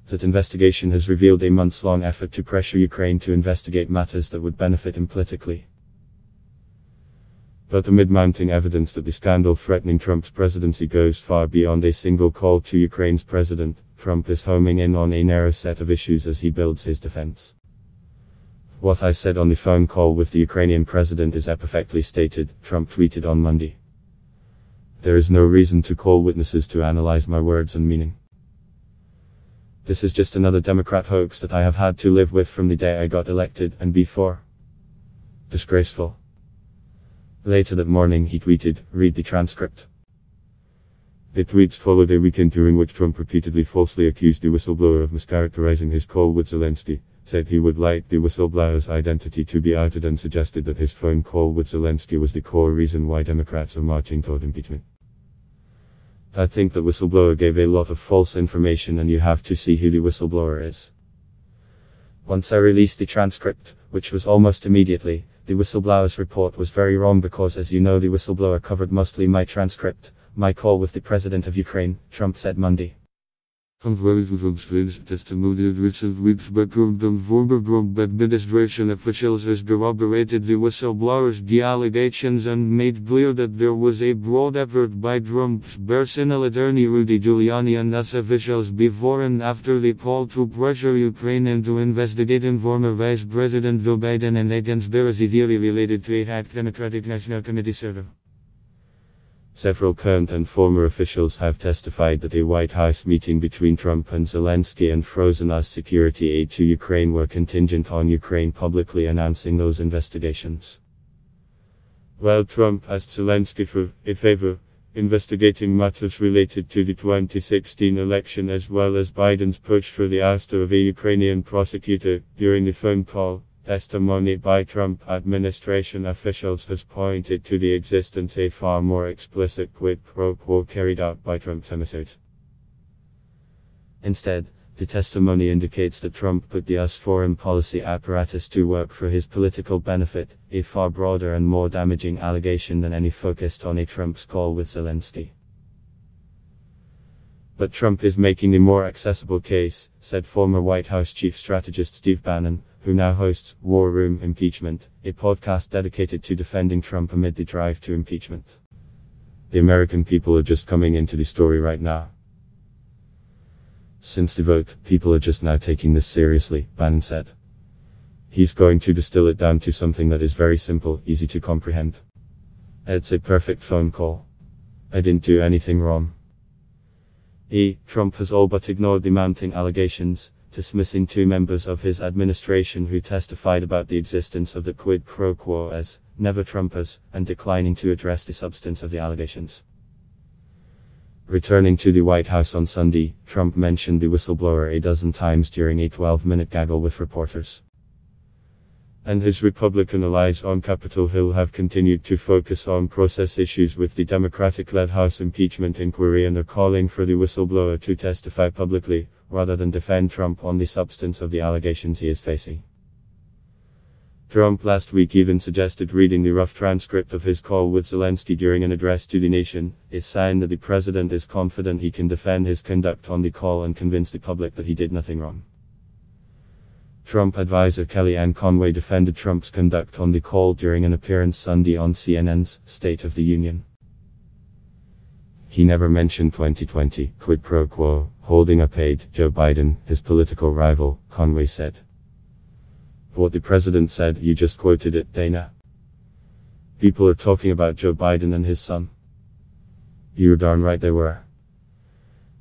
That investigation has revealed a months-long effort to pressure Ukraine to investigate matters that would benefit him politically. But amid mounting evidence that the scandal threatening Trump's presidency goes far beyond a single call to Ukraine's president, Trump is homing in on a narrow set of issues as he builds his defense. "What I said on the phone call with the Ukrainian president is perfectly stated," Trump tweeted on Monday. "There is no reason to call witnesses to analyze my words and meaning. This is just another Democrat hoax that I have had to live with from the day I got elected and before. Disgraceful." Later that morning he tweeted, "Read the transcript." The tweets followed a weekend during which Trump repeatedly falsely accused the whistleblower of mischaracterizing his call with Zelensky, said he would like the whistleblower's identity to be outed, and suggested that his phone call with Zelensky was the core reason why Democrats are marching toward impeachment. "I think the whistleblower gave a lot of false information, and you have to see who the whistleblower is." Once I released the transcript, which was almost immediately, the whistleblower's report was very wrong because, as you know, the whistleblower covered mostly my transcript, my call with the president of Ukraine, Trump said Monday. Testimony recent weeks background on former Trump administration officials has corroborated the whistleblower's allegations and made clear that there was a broad effort by Trump's personal attorney Rudy Giuliani and US officials before and after the call to pressure Ukraine into investigating former Vice President Joe Biden and a conspiracy theory related to a hacked Democratic National Committee server. Several current and former officials have testified that a White House meeting between Trump and Zelensky and frozen US security aid to Ukraine were contingent on Ukraine publicly announcing those investigations. While Trump asked Zelensky for a favor, investigating matters related to the 2016 election as well as Biden's push for the ouster of a Ukrainian prosecutor, during the phone call, testimony by Trump administration officials has pointed to the existence of a far more explicit quid pro quo carried out by Trump's emissaries. Instead, the testimony indicates that Trump put the US foreign policy apparatus to work for his political benefit, a far broader and more damaging allegation than any focused on a Trump's call with Zelensky. But Trump is making a more accessible case, said former White House chief strategist Steve Bannon, who now hosts War Room Impeachment, a podcast dedicated to defending Trump amid the drive to impeachment. "The American people are just coming into the story right now. Since the vote, people are just now taking this seriously," Bannon said. "He's going to distill it down to something that is very simple, easy to comprehend. It's a perfect phone call. I didn't do anything wrong." Trump has all but ignored the mounting allegations, dismissing two members of his administration who testified about the existence of the quid pro quo as never Trumpers, and declining to address the substance of the allegations. Returning to the White House on Sunday, Trump mentioned the whistleblower a dozen times during a 12-minute gaggle with reporters. And his Republican allies on Capitol Hill have continued to focus on process issues with the Democratic-led House impeachment inquiry and are calling for the whistleblower to testify publicly, rather than defend Trump on the substance of the allegations he is facing. Trump last week even suggested reading the rough transcript of his call with Zelensky during an address to the nation, a sign that the president is confident he can defend his conduct on the call and convince the public that he did nothing wrong. Trump advisor Kellyanne Conway defended Trump's conduct on the call during an appearance Sunday on CNN's State of the Union. "He never mentioned 2020 quid pro quo, holding up aid Joe Biden, his political rival," Conway said. "What the president said, you just quoted it, Dana. People are talking about Joe Biden and his son." "You're darn right they were."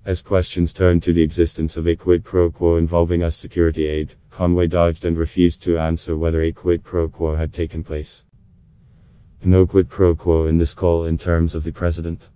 As questions turned to the existence of a quid pro quo involving US security aid, Conway dodged and refused to answer whether a quid pro quo had taken place. "No quid pro quo in this call in terms of the president."